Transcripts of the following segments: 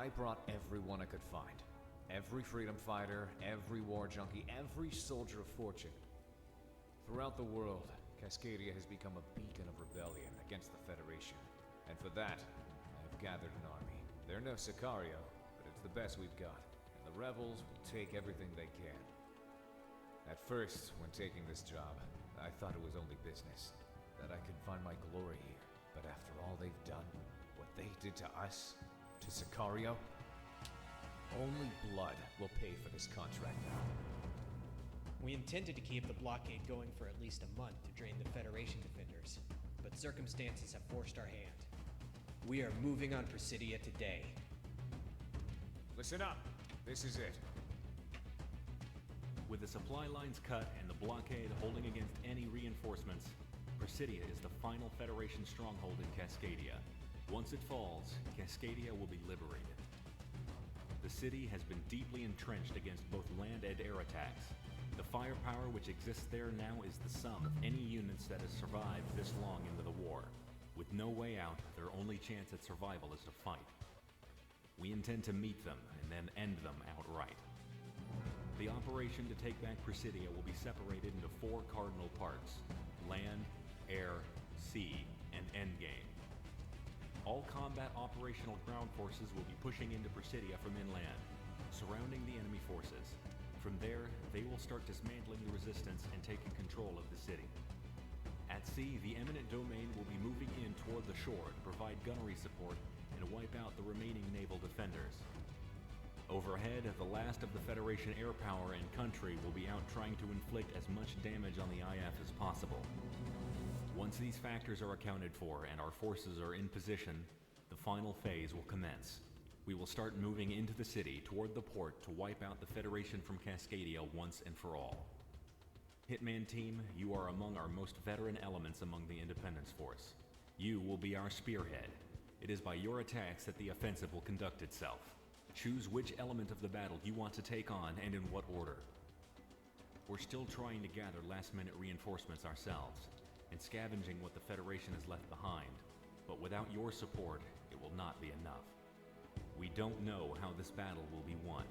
I brought everyone I could find. Every freedom fighter, every war junkie, every soldier of fortune. Throughout the world, Cascadia has become a beacon of rebellion against the Federation. And for that, I have gathered an army. They're no Sicario, but it's the best we've got. And the rebels will take everything they can. At first, when taking this job, I thought it was only business. That I could find my glory here. But after all they've done, what they did to us, to Sicario, only blood will pay for this contract now. We intended to keep the blockade going for at least a month to drain the Federation defenders, but circumstances have forced our hand. We are moving on Presidia today. Listen up. This is it. With the supply lines cut and the blockade holding against any reinforcements, Presidia is the final Federation stronghold in Cascadia. Once it falls, Cascadia will be liberated. The city has been deeply entrenched against both land and air attacks. The firepower which exists there now is the sum of any units that have survived this long into the war. With no way out, their only chance at survival is to fight. We intend to meet them and then end them outright. The operation to take back Presidia will be separated into 4 cardinal parts: land, air, sea, and endgame. All combat operational ground forces will be pushing into Presidia from inland, surrounding the enemy forces. From there, they will start dismantling the resistance and taking control of the city. At sea, the eminent domain will be moving in toward the shore to provide gunnery support and wipe out the remaining naval defenders. Overhead, the last of the Federation air power and country will be out trying to inflict as much damage on the IF as possible. Once these factors are accounted for and our forces are in position, the final phase will commence. We will start moving into the city toward the port to wipe out the Federation from Cascadia once and for all. Hitman Team, you are among our most veteran elements among the Independence Force. You will be our spearhead. It is by your attacks that the offensive will conduct itself. Choose which element of the battle you want to take on and in what order. We're still trying to gather last-minute reinforcements ourselves, and scavenging what the Federation has left behind, but without your support, it will not be enough. We don't know how this battle will be won,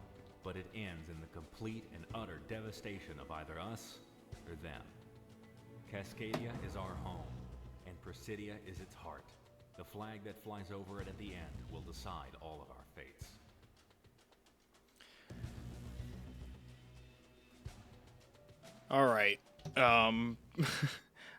but it ends in the complete and utter devastation of either us or them. Cascadia is our home, and Presidia is its heart. The flag that flies over it at the end will decide all of our fates. All right.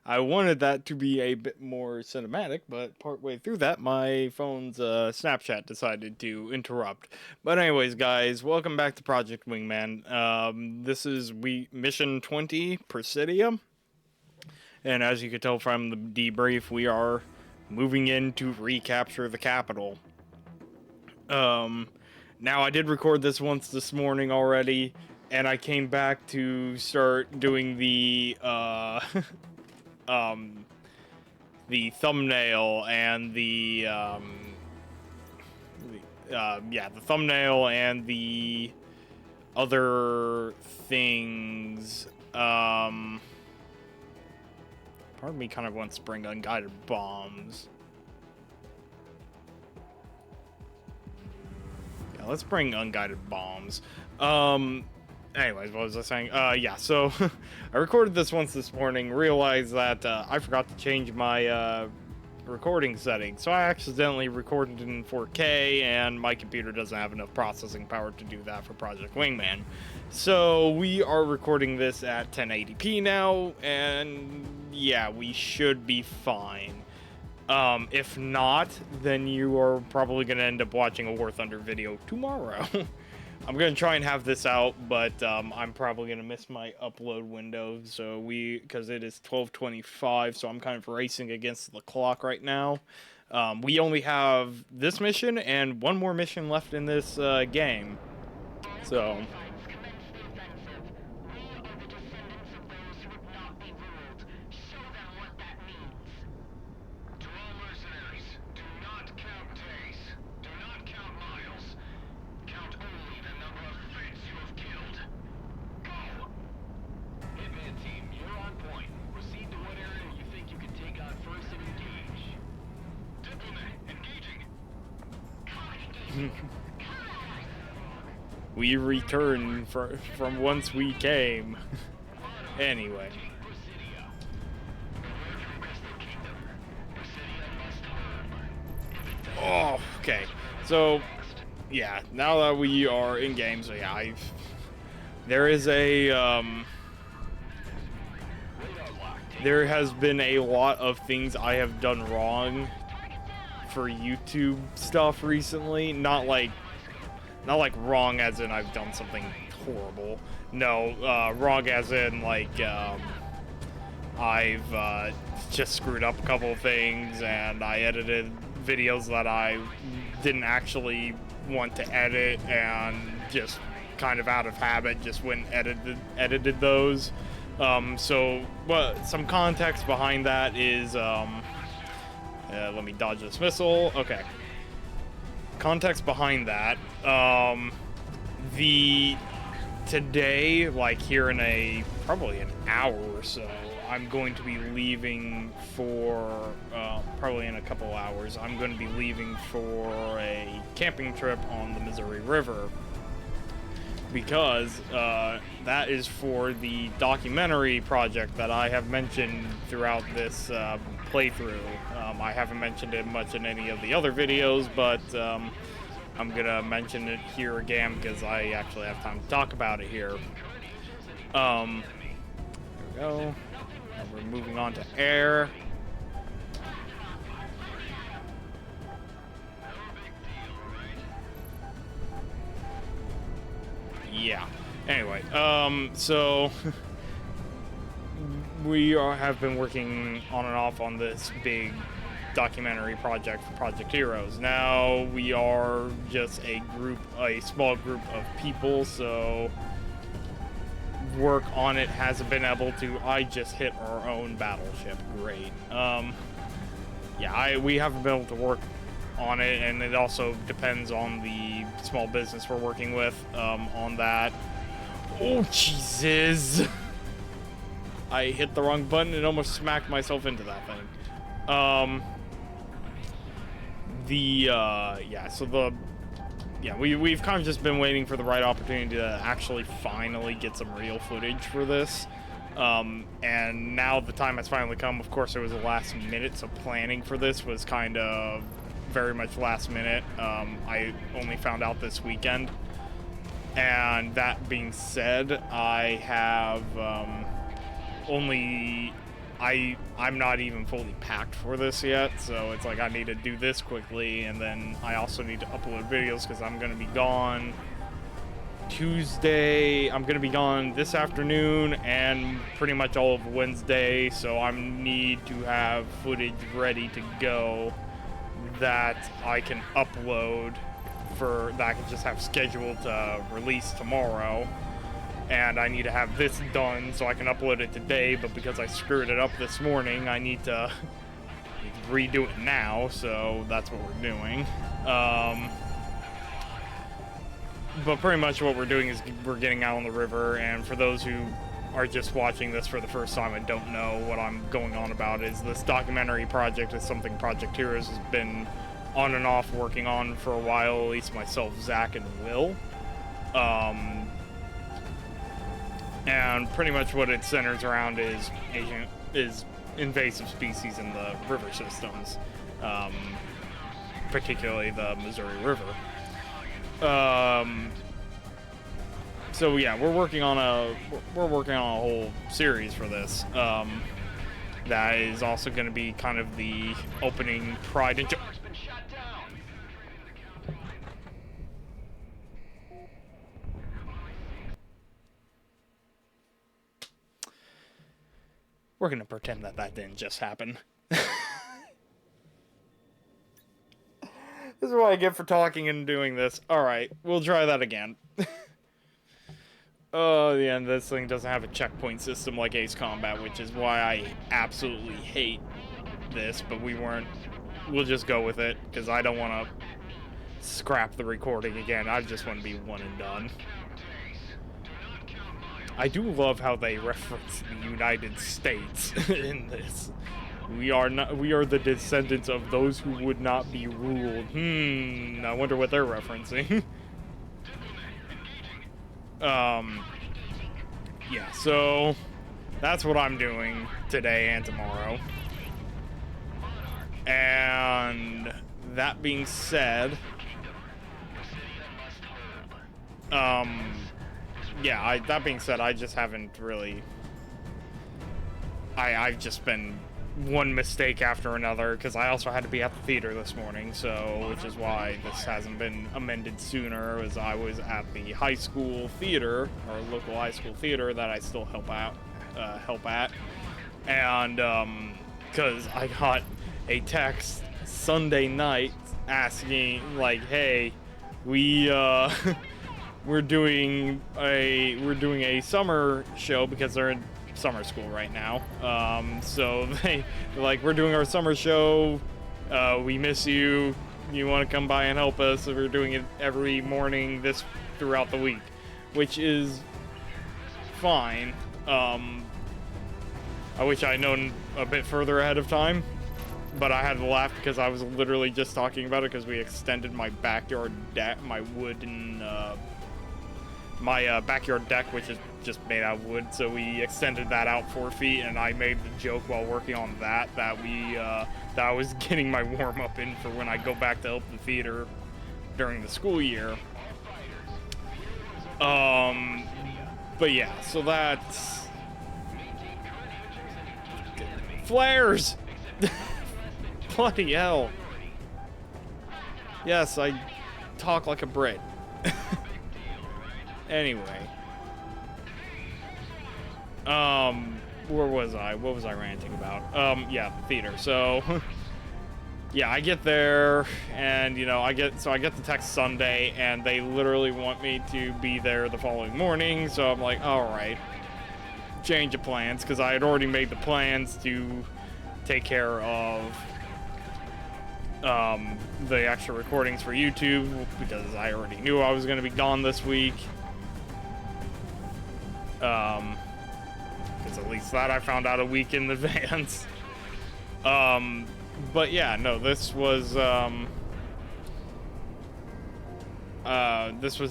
I wanted that to be a bit more cinematic, but partway through that, my phone's Snapchat decided to interrupt. But anyways, guys, welcome back to Project Wingman. This is Mission 20, Presidia. And as you can tell from the debrief, we are moving in to recapture the capital. Now, I did record this once this morning already, and I came back to start doing the the thumbnail and the thumbnail and the other things. Part of me kind of wants to bring unguided bombs. Yeah, let's bring unguided bombs. Anyways, what was I saying? Yeah, so I recorded this once this morning, realized that I forgot to change my recording settings, so I accidentally recorded it in 4K, and my computer doesn't have enough processing power to do that for Project Wingman. So we are recording this at 1080p now, and yeah, we should be fine. If not, then you are probably going to end up watching a War Thunder video tomorrow. I'm going to try and have this out, but I'm probably going to miss my upload window, so because it is 12:25, so I'm kind of racing against the clock right now. We only have this mission and one more mission left in this game, so... We return from whence we came. Anyway. Oh, okay. So, yeah, now that we are in game, so yeah, there is a, there has been a lot of things I have done wrong for YouTube stuff recently. Not like wrong as in I've done something horrible. No, wrong as in like, I've just screwed up a couple of things, and I edited videos that I didn't actually want to edit, and just kind of out of habit just went and edited those. So some context behind that is, let me dodge this missile. Okay. Context behind that, today, like here in probably an hour or so, I'm going to be leaving for, probably in a couple hours, I'm going to be leaving for a camping trip on the Missouri River, because that is for the documentary project that I have mentioned throughout this playthrough. I haven't mentioned it much in any of the other videos, but I'm gonna mention it here again because I actually have time to talk about it here. There we go. Now we're moving on to air. Yeah. Anyway, so we have been working on and off on this big documentary project for Project Heroes. Now we are just a small group of people, so work on it hasn't been able to. I just hit our own battleship. Great. Yeah, we haven't been able to work on it, and it also depends on the small business we're working with on that. Oh, Jesus! I hit the wrong button and almost smacked myself into that thing. We've kind of just been waiting for the right opportunity to actually finally get some real footage for this. And now the time has finally come. Of course, it was the last minute, so planning for this was kind of very much last minute. I only found out this weekend. And that being said, I have I'm not even fully packed for this yet, so it's like I need to do this quickly, and then I also need to upload videos because I'm going to be gone Tuesday. I'm going to be gone this afternoon and pretty much all of Wednesday, so I need to have footage ready to go that I can upload that I can just have scheduled to release tomorrow. And I need to have this done so I can upload it today, but because I screwed it up this morning, I need to redo it now, so that's what we're doing. But pretty much what we're doing is we're getting out on the river, and for those who are just watching this for the first time and don't know what I'm going on about, is this documentary project is something Project Heroes has been on and off working on for a while, at least myself, Zach, and Will. And pretty much what it centers around is invasive species in the river systems, particularly the Missouri River. So yeah, we're working on a whole series for this. That is also going to be kind of the opening Pride and Joy. We're going to pretend that didn't just happen. This is what I get for talking and doing this. Alright, we'll try that again. Oh, yeah, and this thing doesn't have a checkpoint system like Ace Combat, which is why I absolutely hate this, but we'll just go with it, because I don't want to scrap the recording again. I just want to be one and done. I do love how they reference the United States in this. We are the descendants of those who would not be ruled. I wonder what they're referencing. Yeah, so that's what I'm doing today and tomorrow. And that being said, yeah, that being said, I just haven't really, I've just been one mistake after another, because I also had to be at the theater this morning, so, which is why this hasn't been amended sooner, as I was at the high school theater, or local high school theater that I still help at, and, because I got a text Sunday night asking, like, hey, we're doing a summer show, because they're in summer school right now. So they're like, we're doing our summer show. We miss you. You want to come by and help us? So we're doing it every morning throughout the week, which is fine. I wish I'd known a bit further ahead of time, but I had to laugh because I was literally just talking about it, because we extended my backyard deck, my wooden, my backyard deck, which is just made out of wood, so we extended that out 4 feet, and I made the joke while working on that I was getting my warm-up in for when I go back to help the theater during the school year. But yeah, so that's flares. Bloody hell. Yes, I talk like a Brit. Anyway. Where was I? What was I ranting about? Yeah, theater. So, yeah, I get there, and, you know, I get the text Sunday, and they literally want me to be there the following morning, so I'm like, alright. Change of plans, because I had already made the plans to take care of the extra recordings for YouTube, because I already knew I was going to be gone this week. Because at least that I found out a week in advance. But yeah, no, this was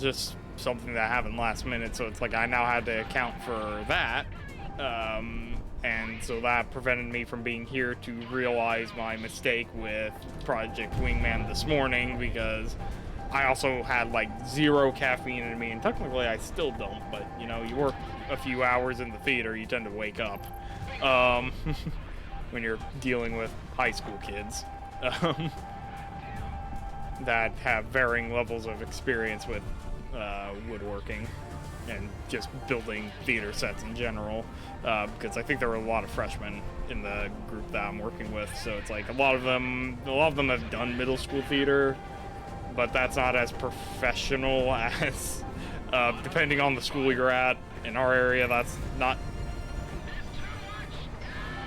just something that happened last minute, so it's like I now had to account for that. And so that prevented me from being here to realize my mistake with Project Wingman this morning, because I also had like 0 caffeine in me, and technically I still don't, but you know, you work a few hours in the theater, you tend to wake up when you're dealing with high school kids that have varying levels of experience with woodworking and just building theater sets in general, because I think there are a lot of freshmen in the group that I'm working with, so it's like a lot of them have done middle school theater, but that's not as professional as depending on the school you're at. In our area, that's not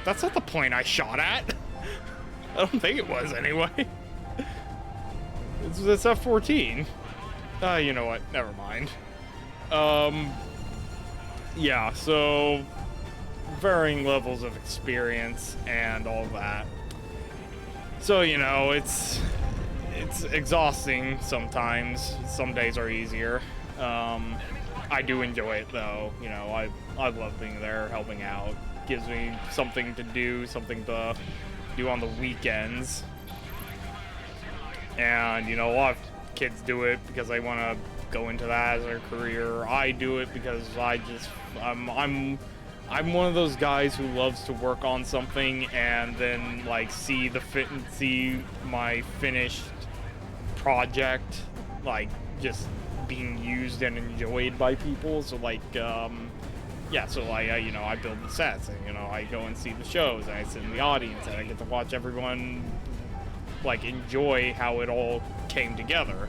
the point I shot at. I don't think it was anyway. It's F-14. You know what? Never mind. Yeah, so varying levels of experience and all that. So, you know, it's exhausting sometimes. Some days are easier. I do enjoy it though. You know, I love being there, helping out. Gives me something to do on the weekends. And, you know, a lot of kids do it because they want to go into that as their career. I do it because I'm one of those guys who loves to work on something and then like see my finished project like just being used and enjoyed by people. So like yeah, so I build the sets, and you know, I go and see the shows, and I sit in the audience, and I get to watch everyone like enjoy how it all came together.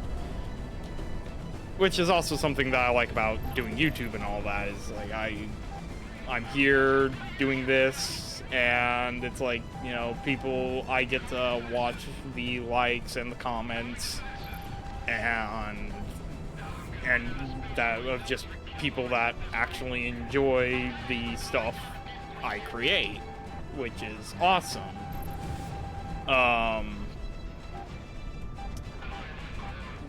Which is also something that I like about doing YouTube and all that, is like I'm here doing this, and it's like, you know, I get to watch the likes and the comments and that of just people that actually enjoy the stuff I create, which is awesome.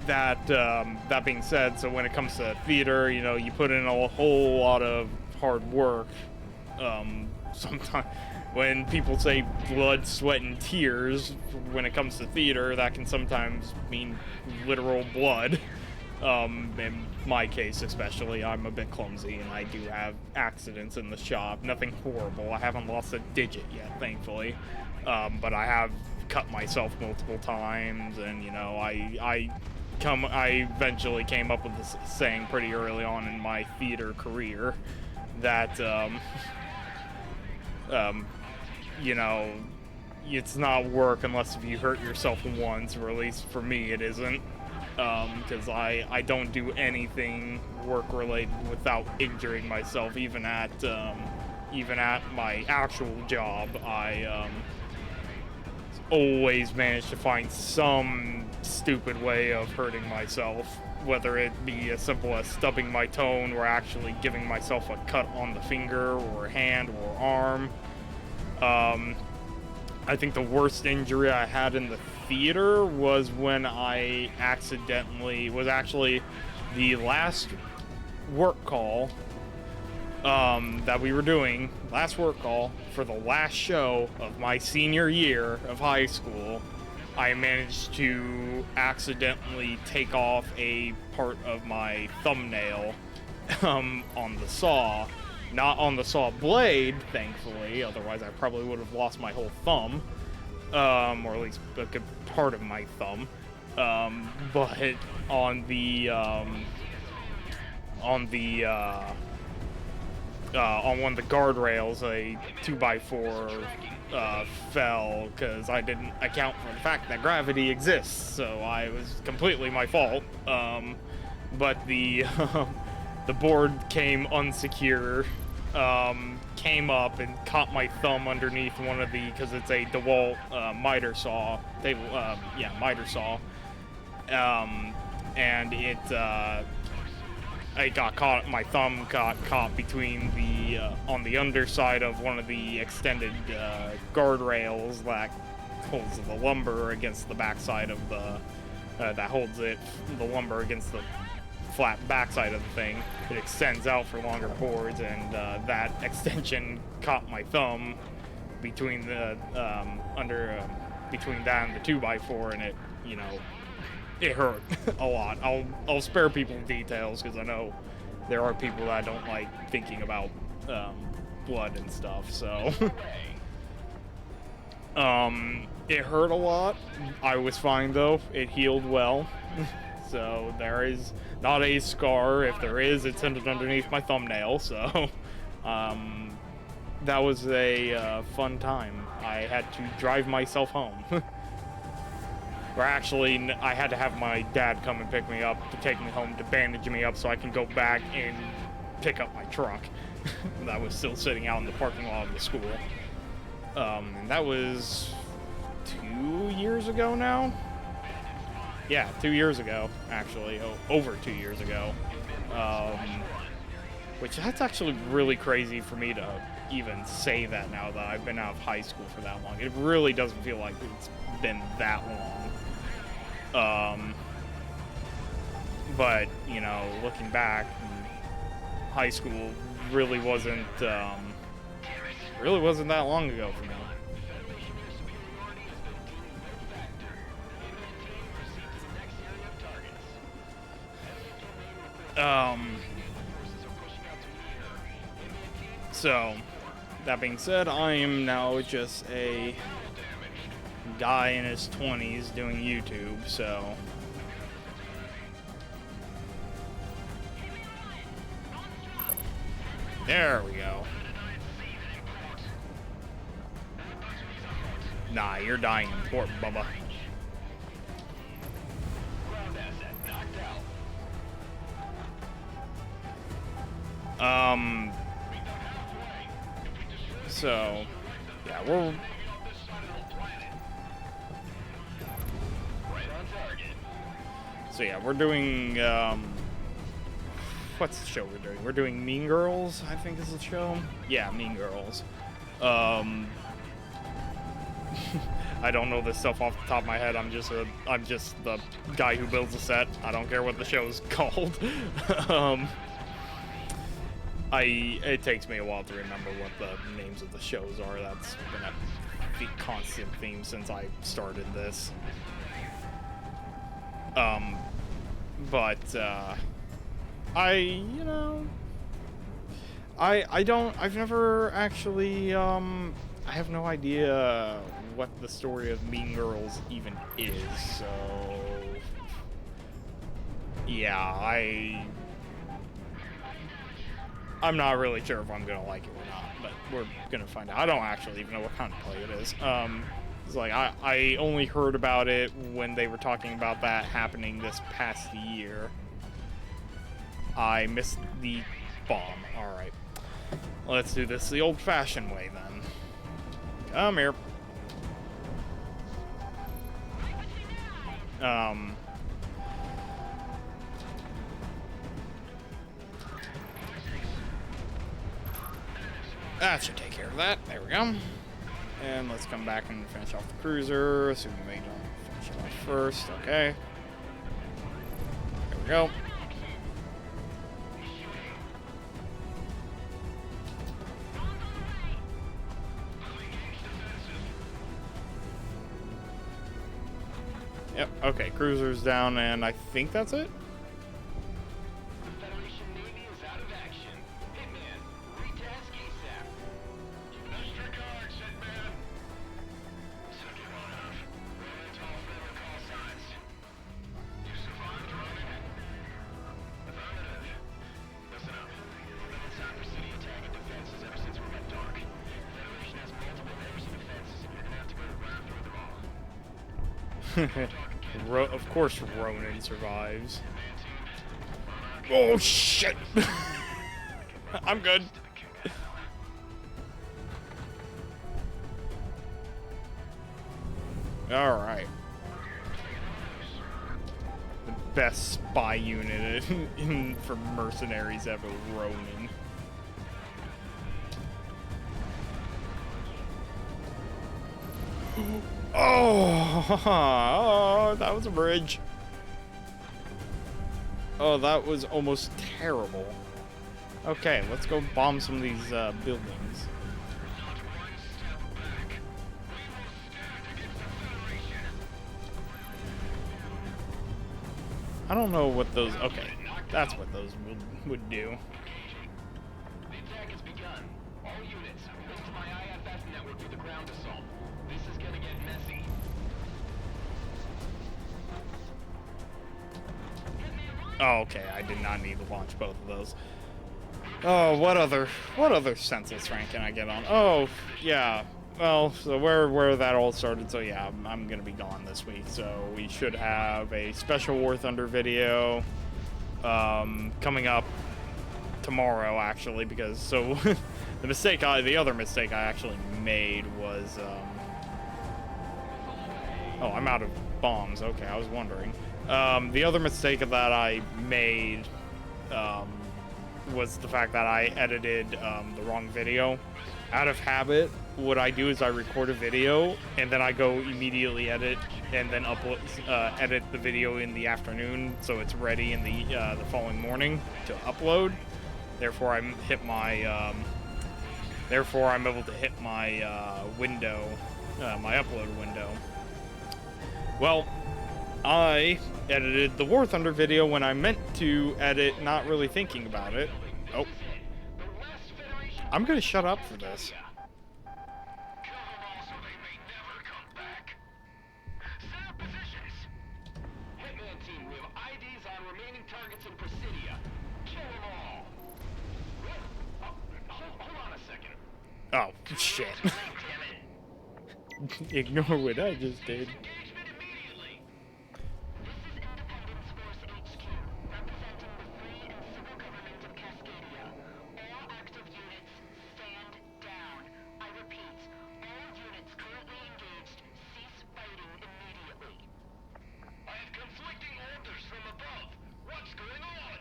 that being said, so when it comes to theater, you know, you put in a whole lot of hard work. Sometimes when people say blood, sweat, and tears, when it comes to theater, that can sometimes mean literal blood. In my case especially, I'm a bit clumsy and I do have accidents in the shop. Nothing horrible. I haven't lost a digit yet, thankfully. But I have cut myself multiple times, and you know, I eventually came up with this saying pretty early on in my theater career that you know, it's not work unless if you hurt yourself once, or at least for me it isn't. Because I don't do anything work-related without injuring myself. Even at my actual job, I always manage to find some stupid way of hurting myself, whether it be as simple as stubbing my toe or actually giving myself a cut on the finger or hand or arm. I think the worst injury I had in the theater was when I was actually the last work call that we were doing, last work call for the last show of my senior year of high school. I managed to accidentally take off a part of my thumbnail on the saw. Not on the saw blade, thankfully, otherwise I probably would have lost my whole thumb. Or at least a good part of my thumb. But on one of the guardrails, a 2x4 fell because I didn't account for the fact that gravity exists, so it was completely my fault. But the board came unsecure, came up and caught my thumb underneath one of because it's a DeWalt miter saw, miter saw, and it got caught. My thumb got caught between on the underside of one of the extended guardrails that holds the lumber against the backside of that holds the lumber against the flat backside of the thing. It extends out for longer boards, and that extension caught my thumb between between that and the 2x4, and it hurt a lot. I'll spare people details because I know there are people that don't like thinking about blood and stuff. So it hurt a lot. I was fine though. It healed well. So there is not a scar. If there is, it's underneath my thumbnail. So that was a fun time. I had to drive myself home. Or actually, I had to have my dad come and pick me up to take me home to bandage me up so I can go back and pick up my truck that was still sitting out in the parking lot of the school. And that was 2 years ago now? Yeah, 2 years ago, actually. Over 2 years ago. Which, that's actually really crazy for me to even say that now that I've been out of high school for that long. It really doesn't feel like it's been that long. But, looking back, high school really wasn't that long ago for me. So, that being said, I am now just a guy in his 20s doing YouTube, so there we go. Nah, you're dying in port, Bubba. So, yeah, we're doing, what's the show we're doing? We're doing Mean Girls, I think is the show. Yeah, Mean Girls. I don't know this stuff off the top of my head. I'm just the guy who builds a set. I don't care what the show's called. It takes me a while to remember what the names of the shows are. That's been a constant theme since I started this. I've never actually, I have no idea what the story of Mean Girls even is, so, yeah, I'm not really sure if I'm gonna like it or not, but we're gonna find out. I don't actually even know what kind of play it is. It's like, I only heard about it when they were talking about that happening this past year. I missed the bomb. Alright. Let's do this the old-fashioned way, then. Come here. That should take care of that. There we go. And let's come back and finish off the cruiser, assuming they don't finish it off first. Okay. There we go. Yep, okay, cruiser's down, and I think that's it? The Federation Navy is out of action. Hitman, retask ASAP. Extra guard, Hitman. Second one off. Roman tall flavor call signs. You survived, Roman? Affirmative. Listen up. We've been inside Presidia attacking defenses ever since we went dark. The Federation has multiple layers of defenses, and you're gonna have to go around through them all. Of course Ronan survives. Oh shit! I'm good. Alright. The best spy unit for mercenaries ever, Ronan. Oh, that was a bridge. Oh, that was almost terrible. Okay, let's go bomb some of these buildings. I don't know what those... Okay, that's what those would do. The attack has begun. All units, move to my IFF network for the ground assault. This is gonna get messy. Oh, okay, I did not need to launch both of those. Oh, what other senseless rank can I get on? Oh, yeah. Well, so where that all started, so yeah, I'm gonna be gone this week, so we should have a special War Thunder video coming up tomorrow, actually, because, so, the other mistake I actually made was, oh, I'm out of bombs, okay, I was wondering. The other mistake that I made, was the fact that I edited, the wrong video. Out of habit, what I do is I record a video, and then I go immediately edit, and then upload, edit the video in the afternoon, so it's ready in the following morning to upload. Therefore, I'm able to hit my window, my upload window. Well, I edited the War Thunder video when I meant to edit, not really thinking about it. Oh. I'm gonna shut up for this. Hitman team, we have IDs on remaining targets in Presidia. Kill them all. What? Oh, hold on a second. Oh, shit. Ignore what I just did. Engagement immediately. This is Independence Force HQ, representing the free and civil government of Cascadia. All active units, stand down. I repeat, all units currently engaged, cease fighting immediately. I have conflicting orders from above. What's going on?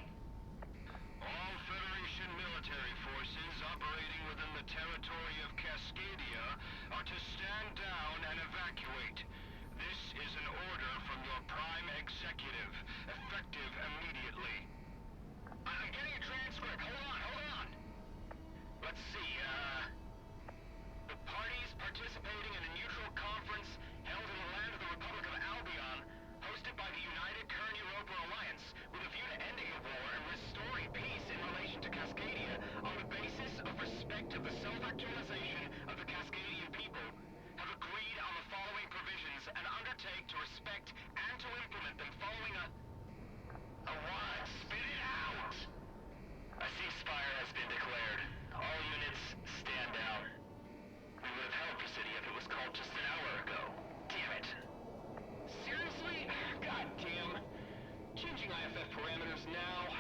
All Federation military forces operating within the territory of Cascadia are to stand down and evacuate. This is an order from your Prime Executive, effective immediately. I'm getting a transcript. Hold on. Let's see, the parties participating in a neutral conference held in the land of the Republic of Albion, hosted by the United Kern-Europa Alliance, with a view to ending the war and restoring peace in relation to Cascadia on the basis of respect of the self-actualization of the Cascadian people, have agreed on the following provisions and undertake to respect and to implement them following a what? Spit it out! A ceasefire has been declared. All units, stand down. We would have held Presidia if it was called just an hour ago. Damn it. Seriously? God damn. Changing IFF parameters now.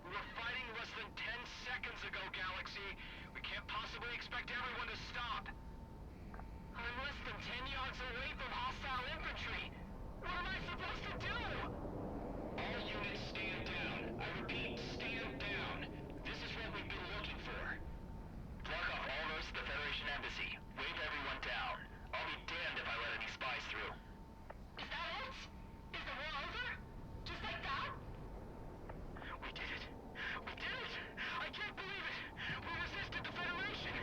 We were fighting less than 10 seconds ago, Galaxy. We can't possibly expect everyone to stop. I'm less than 10 yards away from hostile infantry. What am I supposed to do? All units stand down. I repeat, stand down. This is what we've been looking for. Block off all roads to the Federation Embassy. Wave everyone down. I'll be damned if I let any spies through. Is that it? Is the war over? Just like that? We did it! We did it! I can't believe it! We resisted the Federation!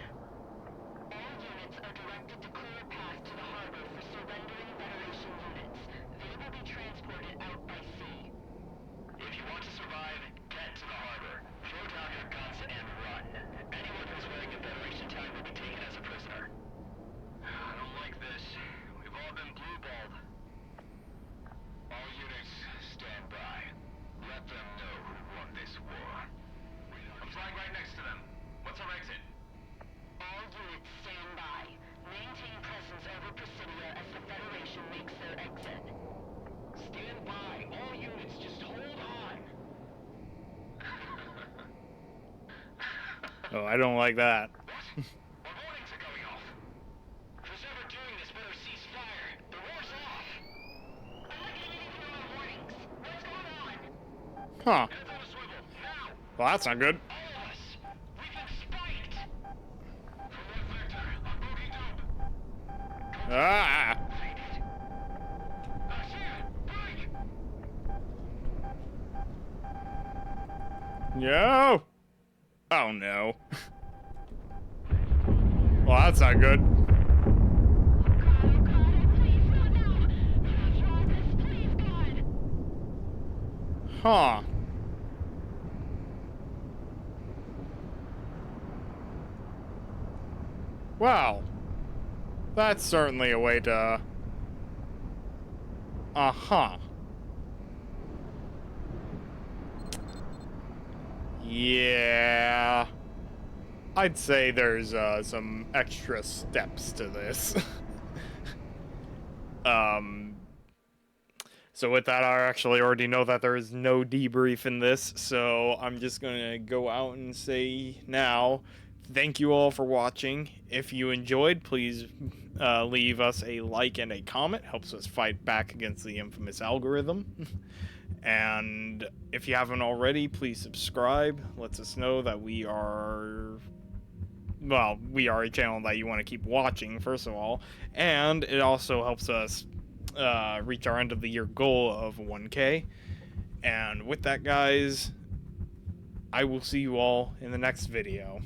All units are directed to clear a path to the harbor for surrendering Federation units. They will be transported out by sea. If you want to survive, get to the harbor. Throw down your guns and run. Anyone who's wearing a Federation tag will be taken as a prisoner. I don't like this. We've all been blue-balled. All units, stand by. Let them know who won this war. I'm flying right next to them. What's our exit? All units stand by. Maintain presence over Presidia as the Federation makes their exit. Stand by. All units, just hold on. Oh, I don't like that. What? Our warnings are going off. Who's ever doing this better cease fire. The war's off. I'm not getting anything on my warnings. What's going on? Huh. Heads on a swivel. Now. Well, that's not good. All of us. We've been spiked. From what vector? On bogey dope. Ah! Faded. Garcia, break. No! Oh no. Well, that's not good. Oh God, please, not now. After all this, please, God. Huh. Wow. That's certainly a way to... Uh-huh. Yeah. I'd say there's some extra steps to this. So with that, I actually already know that there is no debrief in this, so I'm just gonna go out and say now, thank you all for watching. If you enjoyed, please leave us a like and a comment. Helps us fight back against the infamous algorithm. And if you haven't already, please subscribe. Lets us know that we are a channel that you want to keep watching, first of all. And it also helps us reach our end of the year goal of 1K. And with that, guys, I will see you all in the next video.